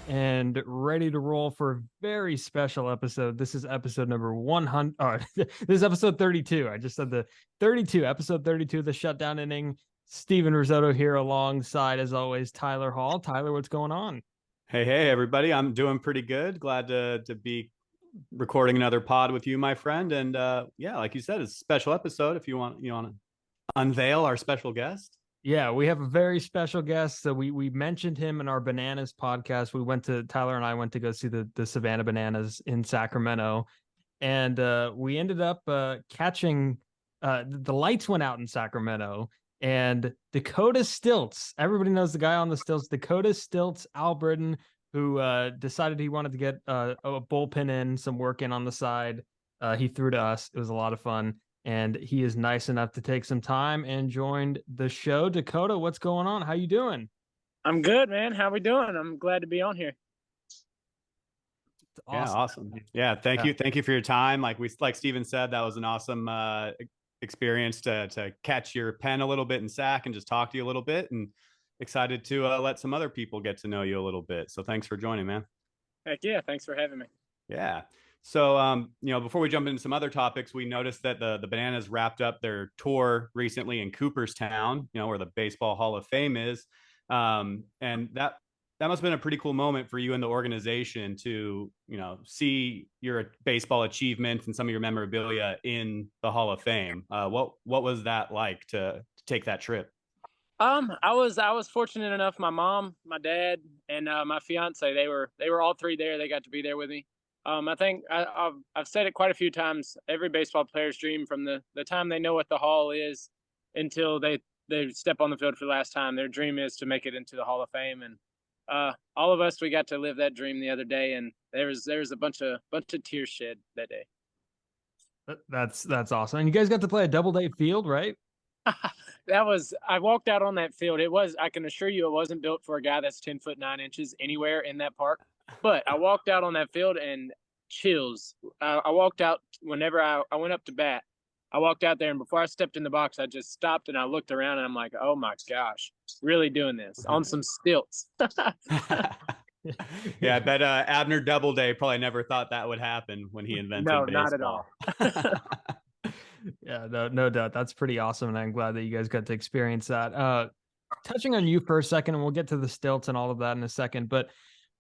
and ready to roll for a very special episode. This is episode number 100. This is episode 32. I just said the 32, episode 32 of the Shutdown inning. Steven Risotto here alongside, as always, Tyler Hall. Tyler, what's going on? Hey, everybody. I'm doing pretty good. Glad to be recording another pod with you, my friend. And yeah, like you said, it's a special episode. If you want to unveil our special guest. Yeah, we have a very special guest. So we mentioned him in our Bananas podcast. Tyler and I went to go see the Savannah Bananas in Sacramento, and we ended up catching the lights went out in Sacramento, and Dakota Stilts. Everybody knows the guy on the stilts, Dakota Stilts, Albritton, who decided he wanted to get a bullpen in, some work in on the side. He threw to us. It was a lot of fun. And he is nice enough to take some time and joined the show. Dakota, what's going on? How you doing? I'm good, man. How we doing? I'm glad to be on here. Awesome. Yeah, awesome. Yeah, thank you. Thank you for your time. Like Steven said, that was an awesome experience to catch your pen a little bit in Sac and just talk to you a little bit, and excited to let some other people get to know you a little bit. So thanks for joining, man. Heck yeah. Thanks for having me. Yeah. So, before we jump into some other topics, we noticed that the Bananas wrapped up their tour recently in Cooperstown, where the Baseball Hall of Fame is. And that must have been a pretty cool moment for you and the organization to, see your baseball achievements and some of your memorabilia in the Hall of Fame. What was that like to take that trip? I was fortunate enough. My mom, my dad, and my fiance, they were all three there. They got to be there with me. I think I've said it quite a few times. Every baseball player's dream, from the time they know what the hall is until they step on the field for the last time, their dream is to make it into the Hall of Fame. And all of us, we got to live that dream the other day, and there was a bunch of tears shed that day. That's awesome. And you guys got to play a double-day field, right? I walked out on that field. I can assure you, it wasn't built for a guy that's 10'9" anywhere in that park. But I walked out on that field and chills. I walked out whenever I went up to bat. I walked out there, and before I stepped in the box, I just stopped and I looked around, and I'm like, oh my gosh, really doing this on some stilts. Yeah, I bet Abner Doubleday probably never thought that would happen when he invented baseball. Not at all. Yeah, no doubt. That's pretty awesome, and I'm glad that you guys got to experience that. Touching on you for a second, and we'll get to the stilts and all of that in a second, but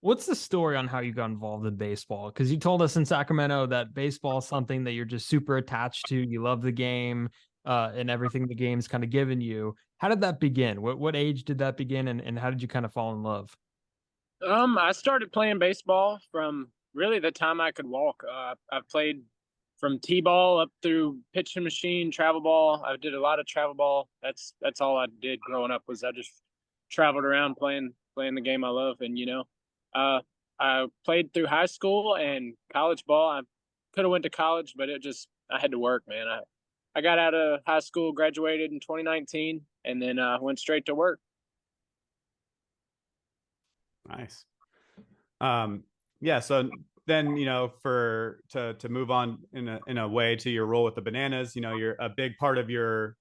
what's the story on how you got involved in baseball? Because you told us in Sacramento that baseball is something that you're just super attached to. You love the game and everything the game's kind of given you. How did that begin? What age did that begin, and how did you kind of fall in love? I started playing baseball from really the time I could walk. I've played from T-ball up through pitching machine, travel ball. I did a lot of travel ball. That's all I did growing up, was I just traveled around playing the game I love. And I played through high school and college ball. I could have went to college, but I had to work, man. I got out of high school, graduated in 2019, and then went straight to work. Nice. Yeah. So then, to move on in a way to your role with the Bananas, you're a big part of your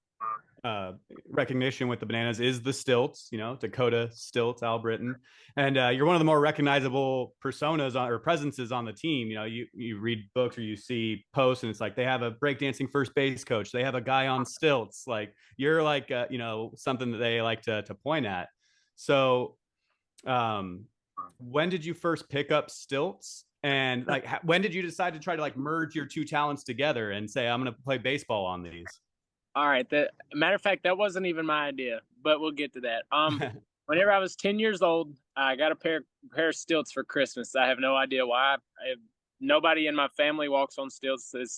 recognition with the Bananas is the stilts, Dakota Stilts, Albritton, and you're one of the more recognizable personas or presences on the team. You read books or you see posts, and it's like they have a breakdancing first base coach, they have a guy on stilts. Like you're like something that they like to point at. So when did you first pick up stilts, and when did you decide to try to merge your two talents together and say, I'm going to play baseball on these? All right. Matter of fact, that wasn't even my idea, but we'll get to that. Whenever I was 10 years old, I got a pair of stilts for Christmas. I have no idea why. Nobody in my family walks on stilts. It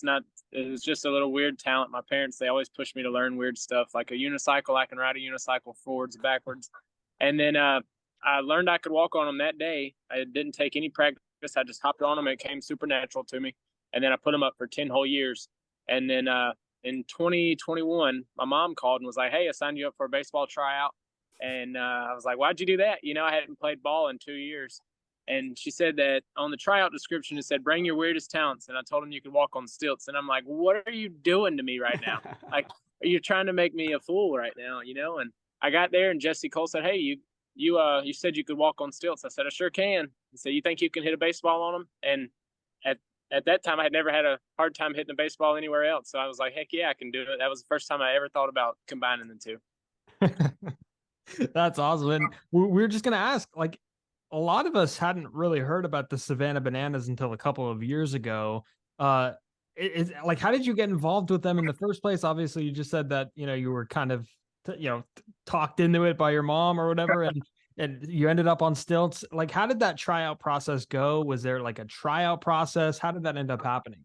was just a little weird talent. My parents, they always push me to learn weird stuff, like a unicycle. I can ride a unicycle forwards, backwards. And then I learned I could walk on them that day. I didn't take any practice. I just hopped on them. It came supernatural to me. And then I put them up for 10 whole years. And then in 2021, my mom called and was like, hey, I signed you up for a baseball tryout. And I was like, why'd you do that? I hadn't played ball in 2 years. And she said that on the tryout description, it said, bring your weirdest talents. And I told him you could walk on stilts. And I'm like, what are you doing to me right now? Like, are you trying to make me a fool right now? And I got there, and Jesse Cole said, hey, you said you could walk on stilts." I said, "I sure can." He said, "You think you can hit a baseball on them?" And at that time, I had never had a hard time hitting a baseball anywhere else. So I was like, "Heck yeah, I can do it." That was the first time I ever thought about combining the two. That's awesome. And we were just gonna ask, like, a lot of us hadn't really heard about the Savannah Bananas until a couple of years ago. It's like, how did you get involved with them in the first place? Obviously, you just said that you were kind of talked into it by your mom or whatever, and you ended up on stilts. Like, how did that tryout process go? Was there like a tryout process? How did that end up happening?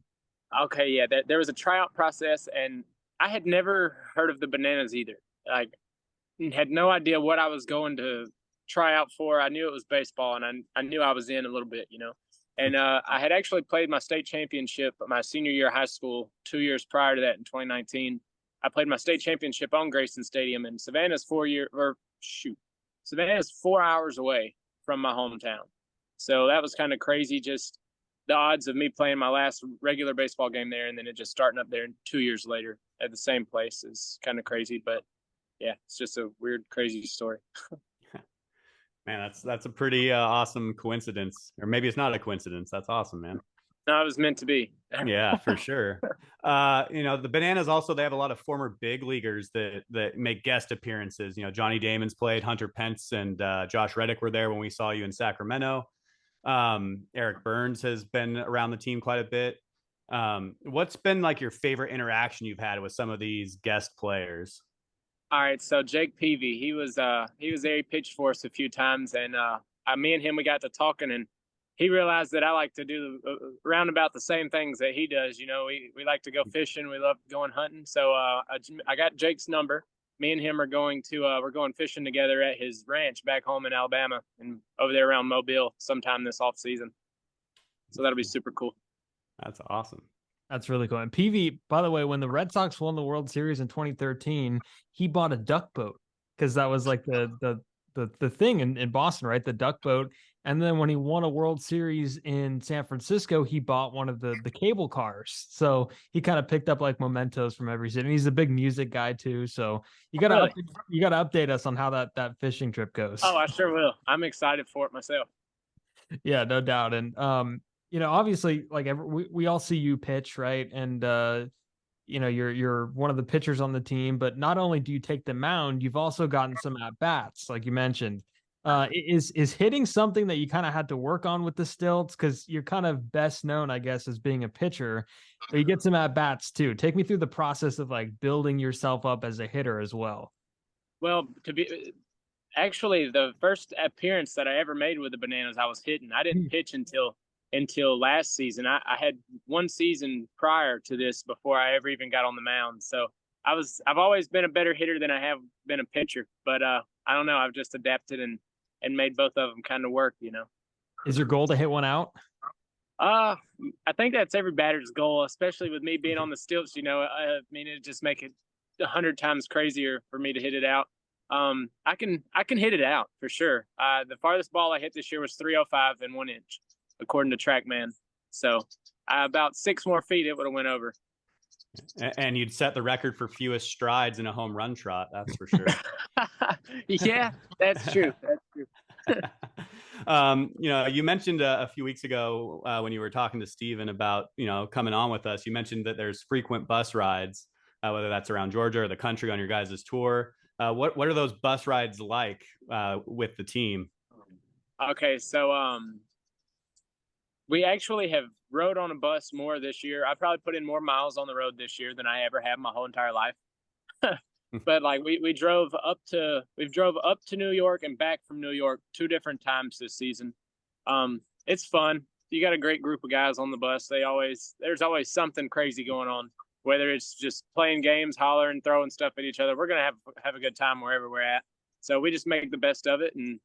Okay, yeah, there was a tryout process, and I had never heard of the Bananas either. Like, had no idea what I was going to try out for. I knew it was baseball, and I knew I was in a little bit, And I had actually played my state championship my senior year of high school 2 years prior to that in 2019. I played my state championship on Grayson Stadium, and Savannah's 4 hours away from my hometown. So that was kind of crazy, just the odds of me playing my last regular baseball game there and then it just starting up there 2 years later at the same place is kind of crazy. But yeah, it's just a weird, crazy story. Man, that's a pretty awesome coincidence. Or maybe it's not a coincidence. That's awesome, man. No, it was meant to be. Yeah, for sure. The Bananas also, they have a lot of former big leaguers that make guest appearances. Johnny Damon's played, Hunter Pence and Josh Reddick were there when we saw you in Sacramento. Eric Burns has been around the team quite a bit. What's been like your favorite interaction you've had with some of these guest players? All right, so Jake Peavy, he was there. He pitched for us a few times, and me and him, we got to talking, and he realized that I like to do around about the same things that he does. We like to go fishing, we love going hunting. So I got Jake's number. Me and him are going to we're going fishing together at his ranch back home in Alabama and over there around Mobile sometime this off season. So that'll be super cool. That's awesome. That's really cool. And PV, by the way, when the Red Sox won the World Series in 2013, he bought a duck boat because that was like the thing in Boston, right? The duck boat. And then when he won a World Series in San Francisco, he bought one of the cable cars. So he kind of picked up like mementos from every city. And he's a big music guy too. So you gotta update us on how that fishing trip goes. Oh, I sure will. I'm excited for it myself. Yeah, no doubt. And obviously, like we all see you pitch, right? And you're one of the pitchers on the team, but not only do you take the mound, you've also gotten some at bats, like you mentioned. Is hitting something that you kind of had to work on with the stilts? Because you're kind of best known, I guess, as being a pitcher, but you get some at bats too. Take me through the process of like building yourself up as a hitter as well. Well, actually, the first appearance that I ever made with the Bananas, I was hitting. I didn't pitch until last season. I had one season prior to this before I ever even got on the mound. So I've always been a better hitter than I have been a pitcher. But I don't know. I've just adapted and made both of them kind of work. Is your goal to hit one out? I think that's every batter's goal, especially with me being on the stilts. It just make it 100 times crazier for me to hit it out. I can hit it out for sure. The farthest ball I hit this year was 305 and 1 inch, according to TrackMan. So about 6 more feet, it would have went over. And you'd set the record for fewest strides in a home run trot. That's for sure. Yeah, that's true. That's true. You mentioned a few weeks ago when you were talking to Steven about, coming on with us, you mentioned that there's frequent bus rides, whether that's around Georgia or the country on your guys' tour. What are those bus rides like with the team? Okay, so we actually have rode on a bus more this year. I probably put in more miles on the road this year than I ever have my whole entire life. But like we drove up to New York and back from New York 2 different times this season. It's fun. You got a great group of guys on the bus. There's always something crazy going on, whether it's just playing games, hollering, throwing stuff at each other. We're going to have a good time wherever we're at. So we just make the best of it and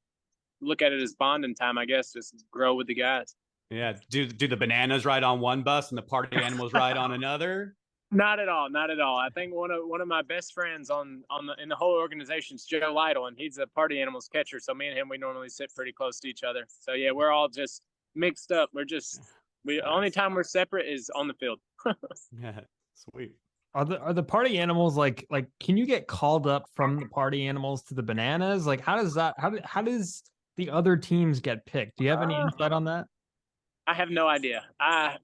look at it as bonding time, I guess, just grow with the guys. Yeah. Do the Bananas ride on one bus and the party animals ride on another? Not at all. Not at all. I think one of my best friends in the whole organization is Joe Lytle, and he's a party animals catcher. So me and him, we normally sit pretty close to each other. So yeah, we're all just mixed up. Only time we're separate is on the field. Yeah, sweet. Are the party animals like can you get called up from the party animals to the bananas? Like how does that how does the other teams get picked? Do you have any insight on that? I have no idea. I'm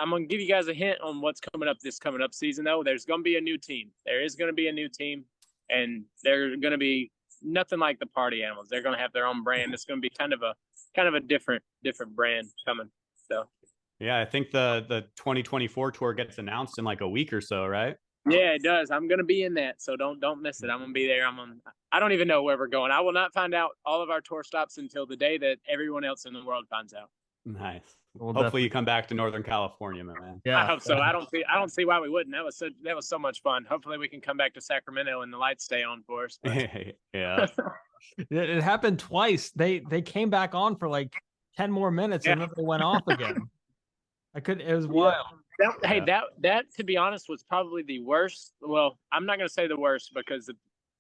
gonna give you guys a hint on what's coming up this coming up season though. There's gonna be a new team. There is gonna be a new team, and they're gonna be nothing like the party animals. They're gonna have their own brand. It's gonna be kind of a different brand coming. So Yeah, I think the 2024 tour gets announced in like a week or so, right? yeah, it does. I'm gonna be in that, so don't miss it. I'm gonna be there. I don't even know where we're going. I will not find out all of our tour stops until the day that everyone else in the world finds out. Nice. We'll Hopefully you come back to Northern California, my man. Yeah, I hope so. I don't see why we wouldn't. That was so much fun. Hopefully we can come back to Sacramento and the lights stay on for us. Yeah. it happened twice. They came back on for like 10 more minutes and then they went off again. It was wild. Hey, that to be honest was probably the worst. Well, I'm not gonna say the worst because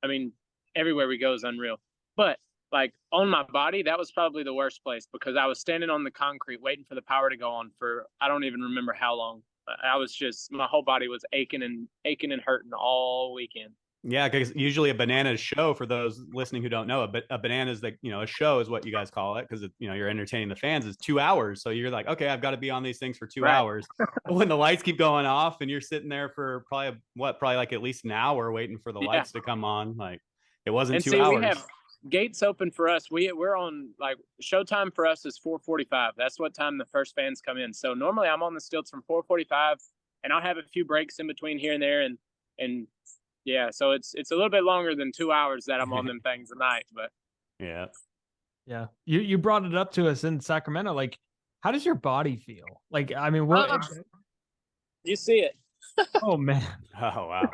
I mean everywhere we go is unreal. But like on my body, that was probably the worst place because I was standing on the concrete waiting for the power to go on for I don't even remember how long. I was just my whole body was aching and hurting all weekend. Yeah, because usually a bananas show, for those listening who don't know, a bananas, like, you know, a show is what you guys call it because, you know, you're entertaining the fans, is 2 hours. So you're like, okay, I've got to be on these things for 2 hours. When the lights keep going off and you're sitting there for probably like at least an hour waiting for the lights to come on. Like it wasn't and 2 hours. We have gates open for us. We're on like showtime for us is 4:45. That's what time the first fans come in. So normally I'm on the stilts from 4:45 and I'll have a few breaks in between here and there and yeah, so it's a little bit longer than 2 hours that I'm on them things a night, but yeah. You brought it up to us in Sacramento. Like, how does your body feel? Like, I mean, you see it? Oh man! Oh wow!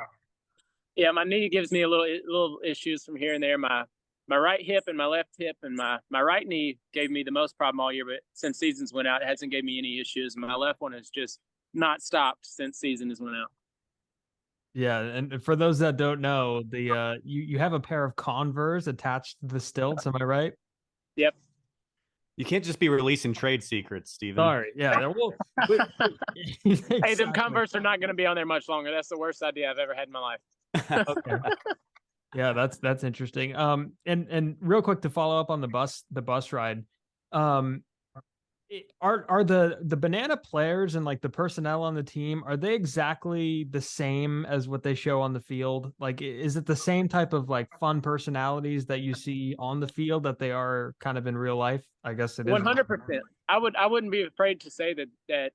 Yeah, my knee gives me a little issues from here and there. My right hip and my left hip and my right knee gave me the most problem all year, but since seasons went out, it hasn't gave me any issues. My left one has just not stopped since season has went out. Yeah, and for those that don't know, the you have a pair of Converse attached to the stilts. Am I right? Yep. You can't just be releasing trade secrets, Steven. Sorry. Yeah. Exactly. Hey, them Converse are not going to be on there much longer. That's the worst idea I've ever had in my life. Okay. Yeah, that's interesting. And real quick to follow up on the bus ride, are the banana players and like the personnel on the team, are they exactly the same as what they show on the field? Like, is it the same type of like fun personalities that you see on the field that they are kind of in real life? I guess it is 100%. I wouldn't be afraid to say that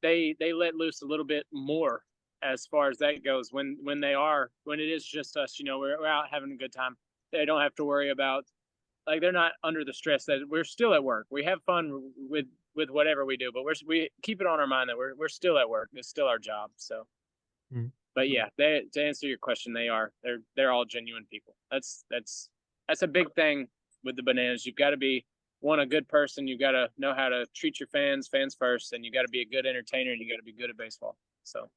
they let loose a little bit more as far as that goes when it is just us. You know, we're out having a good time. They don't have to worry about. Like they're not under the stress that we're still at work. We have fun with whatever we do, but we keep it on our mind that we're still at work. It's still our job. So, but yeah, to answer your question, they're all genuine people. That's a big thing with the bananas. You've got to be a good person. You've got to know how to treat your fans first, and you got to be a good entertainer, and you got to be good at baseball. So.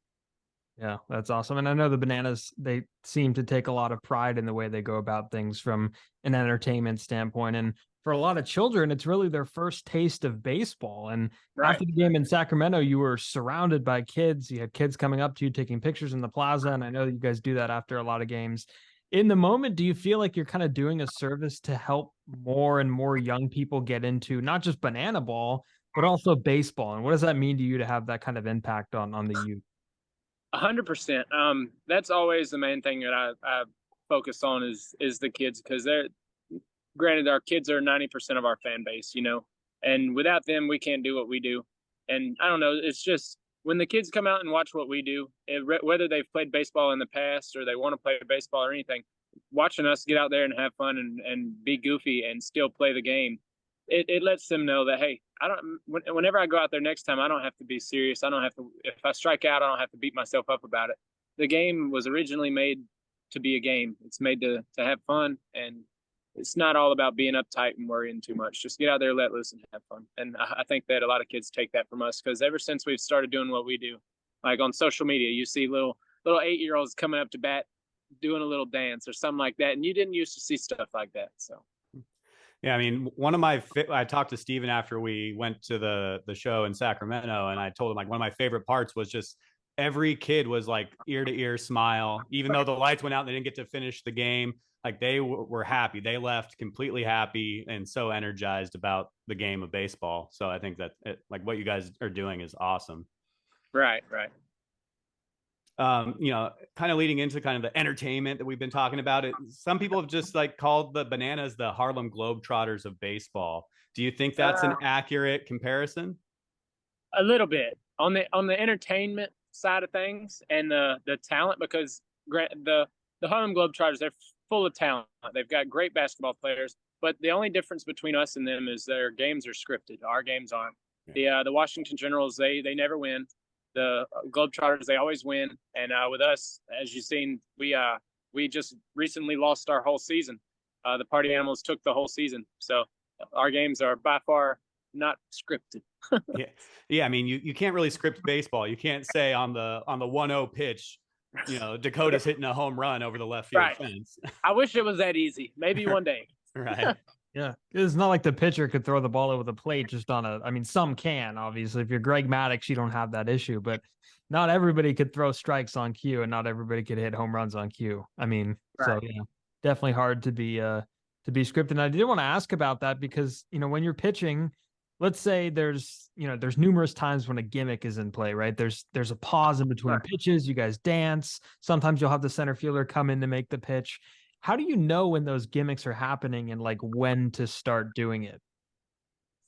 Yeah, that's awesome. And I know the bananas, they seem to take a lot of pride in the way they go about things from an entertainment standpoint. And for a lot of children, it's really their first taste of baseball. And after the game in Sacramento, you were surrounded by kids. You had kids coming up to you, taking pictures in the plaza. And I know you guys do that after a lot of games. In the moment, do you feel like you're kind of doing a service to help more and more young people get into not just banana ball, but also baseball? And what does that mean to you to have that kind of impact on the youth? 100%. That's always the main thing that I focus on is the kids, because granted, our kids are 90% of our fan base, you know, and without them, we can't do what we do. And I don't know, it's just when the kids come out and watch what we do, whether they've played baseball in the past or they want to play baseball or anything, watching us get out there and have fun and be goofy and still play the game, it lets them know that, hey, whenever I go out there next time, I don't have to be serious. I don't have to, if I strike out, I don't have to beat myself up about it. The game was originally made to be a game. It's made to have fun, and it's not all about being uptight and worrying too much. Just get out there, let loose, and have fun. And I think that a lot of kids take that from us, because ever since we've started doing what we do, like on social media, you see little 8-year-olds coming up to bat, doing a little dance or something like that. And you didn't used to see stuff like that. So. Yeah, I mean, I talked to Steven after we went to the show in Sacramento, and I told him like one of my favorite parts was just every kid was like ear to ear smile, even though the lights went out and they didn't get to finish the game. Like they were happy. They left completely happy and so energized about the game of baseball. So I think that like what you guys are doing is awesome. Right. Kind of leading into kind of the entertainment that we've been talking about. Some people have just like called the Bananas the Harlem Globetrotters of baseball. Do you think that's an accurate comparison? A little bit on the entertainment side of things and the talent, because the Harlem Globetrotters, they're full of talent. They've got great basketball players, but the only difference between us and them is their games are scripted. Our games aren't. Yeah. The Washington Generals, they never win. The Globetrotters, they always win. And with us, as you've seen, we just recently lost our whole season. The Party Animals took the whole season, so our games are by far not scripted. Yeah. I mean, you can't really script baseball. You can't say on the 1-0 pitch, Dakota's hitting a home run over the left field fence. I wish it was that easy. Maybe one day. Right. Yeah, it's not like the pitcher could throw the ball over the plate just I mean, some can, obviously. If you're Greg Maddux, you don't have that issue, but not everybody could throw strikes on cue and not everybody could hit home runs on cue. I mean, so yeah, definitely hard to be scripted. And I did want to ask about that because, when you're pitching, let's say there's numerous times when a gimmick is in play, right? There's a pause in between pitches. You guys dance. Sometimes you'll have the center fielder come in to make the pitch. How do you know when those gimmicks are happening and like when to start doing it?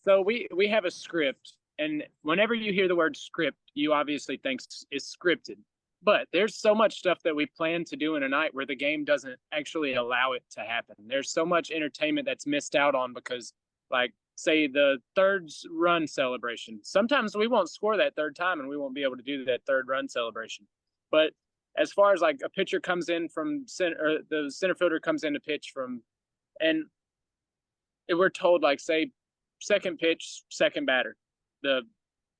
So we have a script, and whenever you hear the word script, you obviously think it's scripted. But there's so much stuff that we plan to do in a night where the game doesn't actually allow it to happen. There's so much entertainment that's missed out on because, like, say the third run celebration. Sometimes we won't score that third time and we won't be able to do that third run celebration. But as far as like a pitcher comes in from center, or the center fielder comes in to pitch from, and we're told like, say, second pitch, second batter, the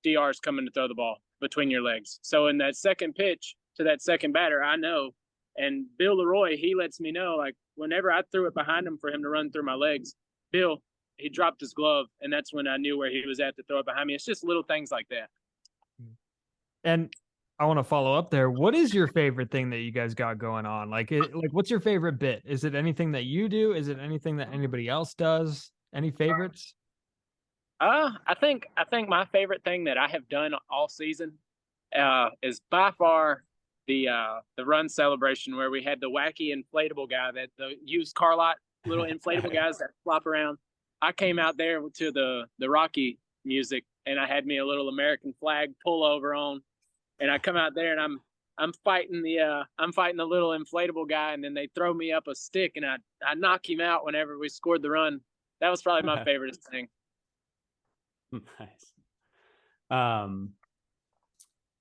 DR is coming to throw the ball between your legs. So in that second pitch to that second batter, I know, and Bill Leroy, he lets me know, like whenever I threw it behind him for him to run through my legs, Bill, he dropped his glove, and that's when I knew where he was at to throw it behind me. It's just little things like that. And I want to follow up there. What is your favorite thing that you guys got going on? Like what's your favorite bit? Is it anything that you do? Is it anything that anybody else does? Any favorites? I think my favorite thing that I have done all season is by far the run celebration where we had the wacky inflatable guy, that the used car lot, little inflatable guys that flop around. I came out there to the Rocky music, and I had me a little American flag pullover on, and I come out there and I'm fighting the little inflatable guy, and then they throw me up a stick and I knock him out whenever we scored the run. That was probably my favorite thing. Nice.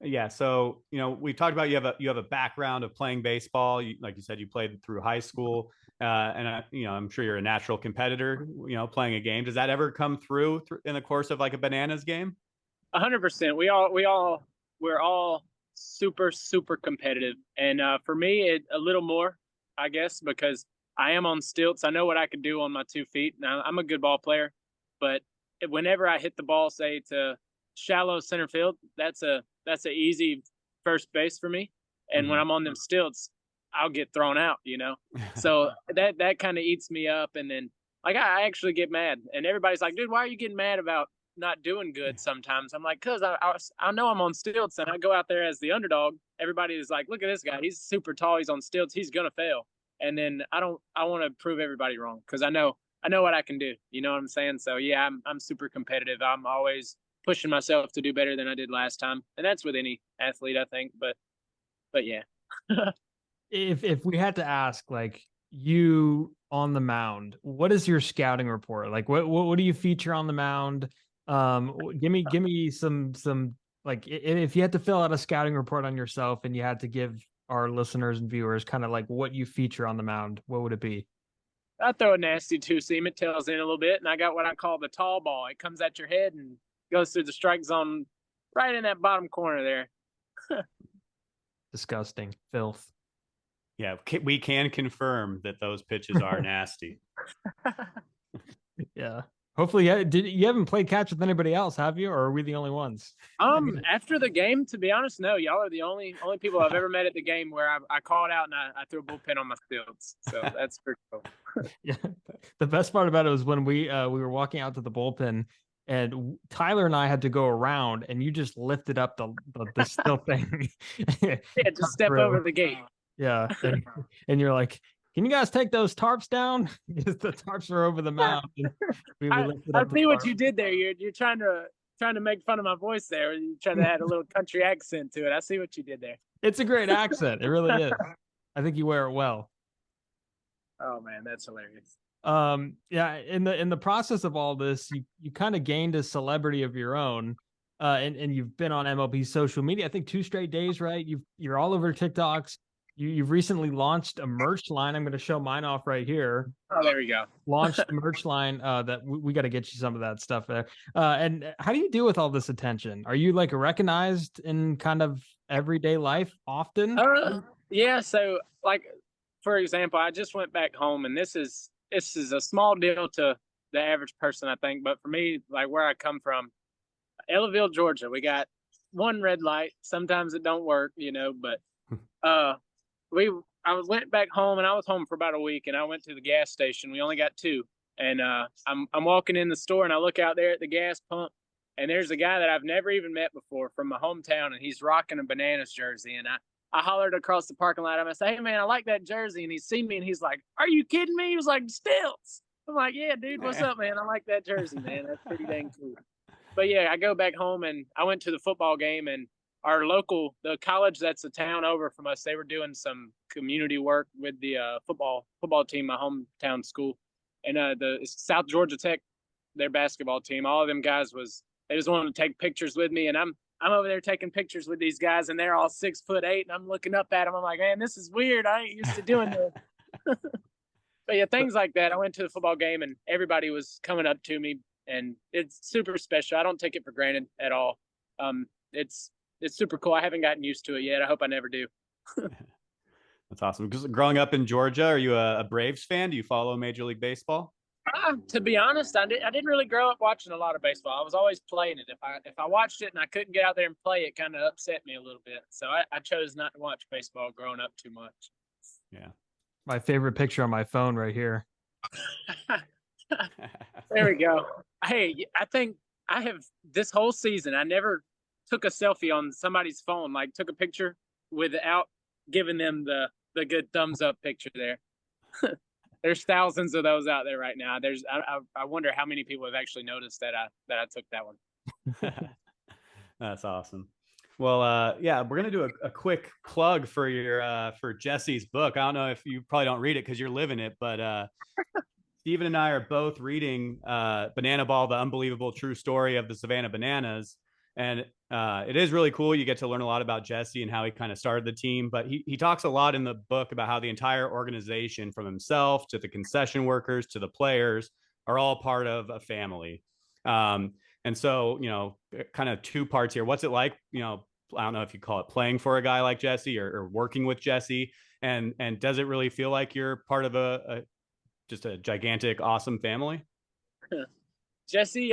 Yeah, so we talked about you have a background of playing baseball. Like you said, you played through high school, and I'm sure you're a natural competitor. Playing a game. Does that ever come through in the course of like a Bananas game? 100%. We're all super competitive, and for me, a little more, I guess, because I am on stilts. I know what I can do on my 2 feet. Now I'm a good ball player, but whenever I hit the ball, say to shallow center field, that's a easy first base for me. And when I'm on them stilts, I'll get thrown out, So that kind of eats me up. And then like I actually get mad, and everybody's like, dude, why are you getting mad about not doing good sometimes? I'm like, because I know I'm on stilts, and I go out there as the underdog. Everybody is like, look at this guy, he's super tall, he's on stilts, he's gonna fail. And then I want to prove everybody wrong, because I know what I can do. You know what I'm saying? So yeah, I'm super competitive. I'm always pushing myself to do better than I did last time, and that's with any athlete, I think. But yeah. If we had to ask, like, you on the mound, what is your scouting report? Like, what do you feature on the mound? Give me some like, if you had to fill out a scouting report on yourself and you had to give our listeners and viewers kind of like what you feature on the mound, what would it be? I throw a nasty two-seam. It tails in a little bit, and I got what I call the tall ball. It comes at your head and goes through the strike zone right in that bottom corner there. Disgusting. Filth. Yeah, we can confirm that those pitches are nasty. Yeah. Hopefully, you haven't played catch with anybody else, have you? Or are we the only ones? After the game, to be honest, no. Y'all are the only people I've ever met at the game where I called out and I threw a bullpen on my stilts. So that's pretty cool. Yeah. The best part about it was when we were walking out to the bullpen, and Tyler and I had to go around, and you just lifted up the stilt thing. Yeah, just step over the gate. Yeah, and you're like, "Can you guys take those tarps down?" Because the tarps are over the mound. I see what you did there. You're trying to make fun of my voice there. You're trying to add a little country accent to it. I see what you did there. It's a great accent. It really is. I think you wear it well. Oh man, that's hilarious. Yeah, in the process of all this, you kind of gained a celebrity of your own. And you've been on MLB social media, I think 2 straight days, right? You're all over TikToks. You've recently launched a merch line. I'm going to show mine off right here. Oh, there we go. Launched a merch line that we got to get you some of that stuff there. And how do you deal with all this attention? Are you like recognized in kind of everyday life often? Yeah. So like, for example, I just went back home, and this is a small deal to the average person, I think. But for me, like where I come from, Ellaville, Georgia, we got one red light. Sometimes it don't work, but I went back home, and I was home for about a week, and I went to the gas station. We only got 2. And I'm walking in the store, and I look out there at the gas pump, and there's a guy that I've never even met before from my hometown, and he's rocking a Bananas jersey. And I hollered across the parking lot. I said, "Hey man, I like that jersey." And he seen me, and he's like, "Are you kidding me?" He was like, "Stilts." I'm like, "Yeah, dude, what's up, man? I like that jersey, man. That's pretty dang cool." But yeah, I go back home, and I went to the football game, and the college that's a town over from us, they were doing some community work with the football team, my hometown school, and the South Georgia Tech, their basketball team. All of them guys they just wanted to take pictures with me, and I'm over there taking pictures with these guys, and they're all 6'8", and I'm looking up at them. I'm like, man, this is weird. I ain't used to doing this. But yeah, things like that. I went to the football game, and everybody was coming up to me, and it's super special. I don't take it for granted at all. It's super cool. I haven't gotten used to it yet. I hope I never do. That's awesome. Because growing up in Georgia, are you a Braves fan? Do you follow Major League Baseball? To be honest, I didn't really grow up watching a lot of baseball. I was always playing it. If I watched it and I couldn't get out there and play, it kind of upset me a little bit. So I chose not to watch baseball growing up too much. Yeah. My favorite picture on my phone right here. There we go. Hey, I think I have this whole season, I never took a selfie on somebody's phone, like took a picture without giving them the good thumbs up picture there. There's thousands of those out there right now. I wonder how many people have actually noticed that I took that one. That's awesome. Well, yeah, we're gonna do a quick plug for for Jesse's book. I don't know if you probably don't read it because you're living it, but Steven and I are both reading Banana Ball: The Unbelievable True Story of the Savannah Bananas. And it is really cool. You get to learn a lot about Jesse and how he kind of started the team. But he talks a lot in the book about how the entire organization, from himself to the concession workers to the players, are all part of a family. And so, kind of 2 parts here. What's it like, I don't know if you call it playing for a guy like Jesse or working with Jesse. And does it really feel like you're part of just a gigantic, awesome family? Jesse,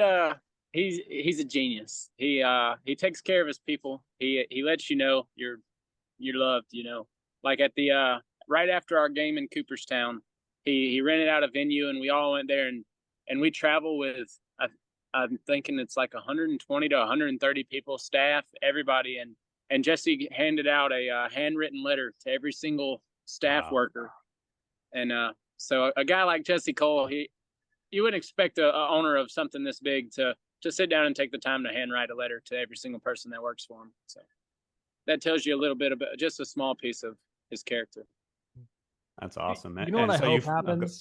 he's a genius. He takes care of his people. He lets you know you're loved, Like at the right after our game in Cooperstown, he rented out a venue, and we all went there, and we travel with I'm thinking it's like 120 to 130 people, staff, everybody, and Jesse handed out a handwritten letter to every single staff worker. And so a guy like Jesse Cole, you wouldn't expect a owner of something this big to sit down and take the time to handwrite a letter to every single person that works for him. So that tells you a little bit about just a small piece of his character. That's awesome. You know what I hope happens?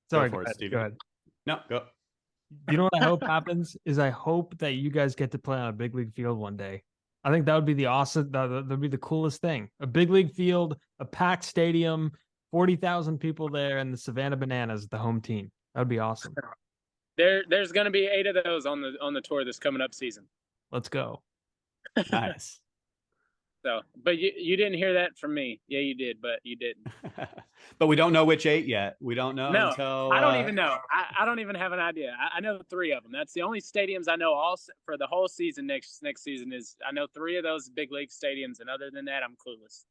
Sorry, go for it, Steven. Go ahead. No, go. You know what I hope happens is I hope that you guys get to play on a big league field one day. I think that would be that'd be the coolest thing. A big league field, a packed stadium, 40,000 people there, and the Savannah Bananas, the home team. That would be awesome. There's going to be 8 of those on the tour this coming up season. Let's go. Nice. So, but you didn't hear that from me. Yeah, you did, but you didn't. But we don't know which 8 yet. We don't know No, until I don't even know. I don't even have an idea. I know 3 of them. That's the only stadiums I know all for the whole season. Next season is I know 3 of those big league stadiums, and other than that, I'm clueless.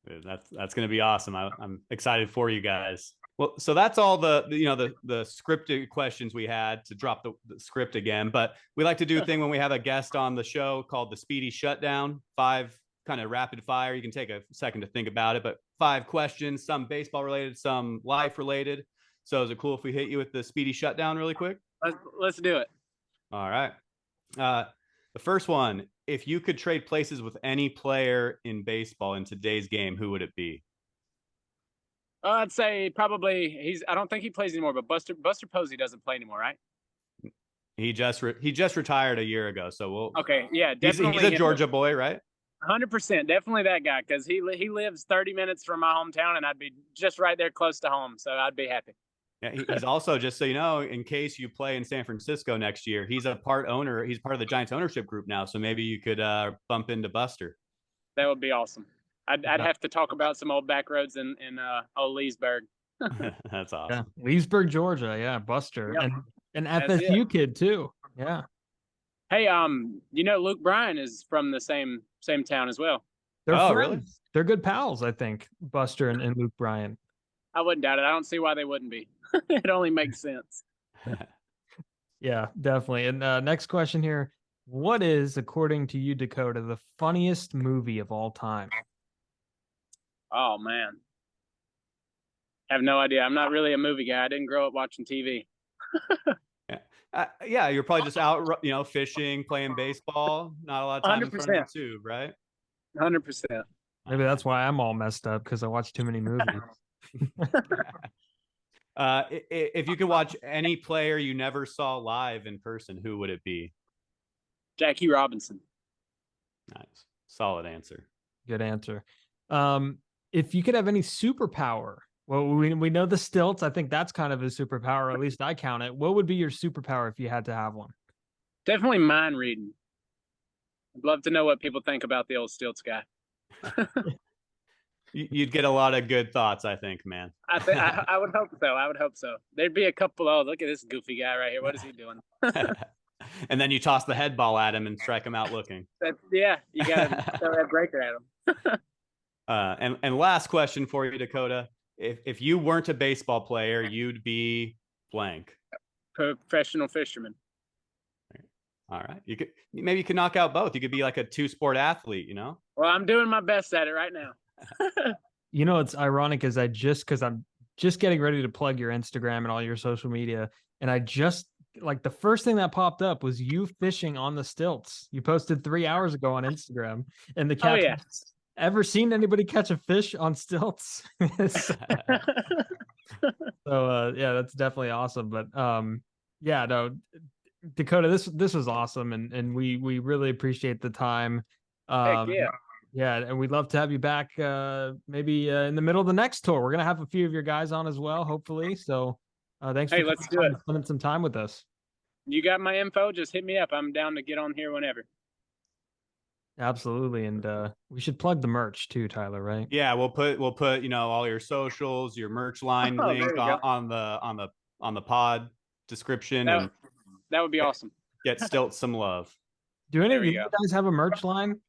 Dude, that's going to be awesome. I'm excited for you guys. Well, so that's all the scripted questions we had to drop the script again. But we like to do a thing when we have a guest on the show called the Speedy Shutdown. 5 kind of rapid fire. You can take a second to think about it, but 5 questions, some baseball related, some life related. So is it cool if we hit you with the Speedy Shutdown really quick? Let's do it. All right. The first one, if you could trade places with any player in baseball in today's game, who would it be? I'd say probably I don't think he plays anymore, but Buster Posey doesn't play anymore, right? He just retired a year ago, so we'll. Okay, yeah, definitely. He's a Georgia boy, right? 100%, definitely that guy, because he lives 30 minutes from my hometown, and I'd be just right there close to home, so I'd be happy. Yeah, he's also, just so you know, in case you play in San Francisco next year, he's a part owner. He's part of the Giants ownership group now, so maybe you could bump into Buster. That would be awesome. I'd have to talk about some old back roads in old Leesburg. That's awesome. Yeah, Leesburg, Georgia. Yeah, Buster. Yep. And FSU kid too. Yeah. Hey, Luke Bryan is from the same town as well. They're friends. Really? They're good pals, I think. Buster and Luke Bryan. I wouldn't doubt it. I don't see why they wouldn't be. It only makes sense. Yeah, definitely. And next question here. What is, according to you, Dakota, the funniest movie of all time? Oh, man. I have no idea. I'm not really a movie guy. I didn't grow up watching TV. Yeah, you're probably just out, fishing, playing baseball. Not a lot of time in front of the tube, right? 100%. Maybe that's why I'm all messed up, because I watch too many movies. If you could watch any player you never saw live in person, who would it be? Jackie Robinson. Nice. Solid answer. Good answer. If you could have any superpower, well, we know the stilts. I think that's kind of a superpower, or at least I count it. What would be your superpower if you had to have one? Definitely mind reading. I'd love to know what people think about the old stilts guy. You'd get a lot of good thoughts, I think, man. I would hope so. I would hope so. There'd be a couple. Oh, look at this goofy guy right here. What is he doing? And then you toss the head ball at him and strike him out looking. Yeah, you got to throw that breaker at him. And last question for you, Dakota. If you weren't a baseball player, you'd be blank. Professional fisherman. All right. Maybe you could knock out both. You could be like a 2-sport athlete, Well, I'm doing my best at it right now. It's ironic because I'm just getting ready to plug your Instagram and all your social media. And I just the first thing that popped up was you fishing on the stilts. You posted 3 hours ago on Instagram, and the caption, yeah. Ever seen anybody catch a fish on stilts? So yeah, that's definitely awesome. But yeah, no, Dakota, this was awesome, and we really appreciate the time. Heck yeah. Yeah, and we'd love to have you back maybe in the middle of the next tour. We're gonna have a few of your guys on as well, hopefully. So thanks for spending some time with us. You got my info, just hit me up. I'm down to get on here whenever. Absolutely. And we should plug the merch too, Tyler, right? Yeah, we'll put all your socials, your merch line link on the pod description. That would be awesome. Get Stilts some love. Do any of you guys have a merch line?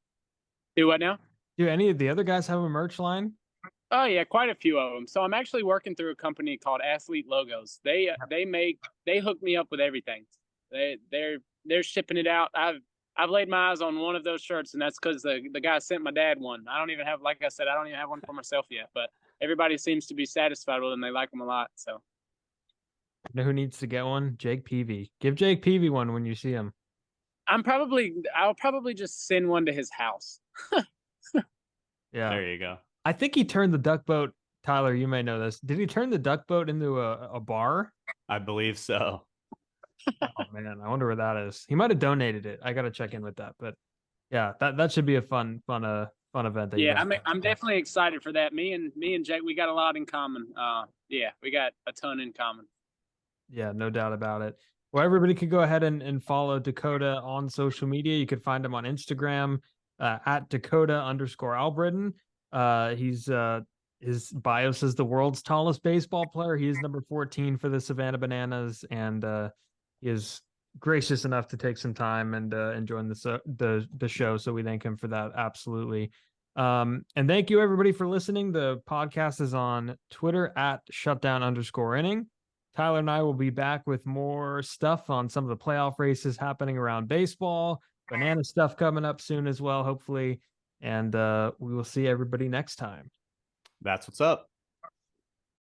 Do what now? Do any of the other guys have a merch line? Oh yeah, quite a few of them. So I'm actually working through a company called Athlete Logos. They hook me up with everything. They're shipping it out. I've laid my eyes on one of those shirts, and that's because the guy sent my dad one. I don't even have one for myself yet, but everybody seems to be satisfied with them. They like them a lot. So you know who needs to get one? Jake Peavy. Give Jake Peavy one when you see him. I'll probably just send one to his house. Yeah. There you go. I think he turned the duck boat. Tyler, you may know this. Did he turn the duck boat into a bar? I believe so. Oh man, I wonder where that is. He might have donated it. I got to check in with that. But yeah, that should be a fun event. Yeah, I'm definitely excited for that. Me and Jake, we got a lot in common. Yeah, we got a ton in common. Yeah, no doubt about it. Well, everybody could go ahead and follow Dakota on social media. You could find him on Instagram. at Dakota_Albritton. His bio says the world's tallest baseball player. He is number 14 for the Savannah Bananas, and he is gracious enough to take some time and join the show. So we thank him for that. Absolutely. And thank you everybody for listening. The podcast is on Twitter at @shutdown_inning. Tyler and I will be back with more stuff on some of the playoff races happening around baseball, banana stuff coming up soon as well, hopefully. And we will see everybody next time. That's what's up.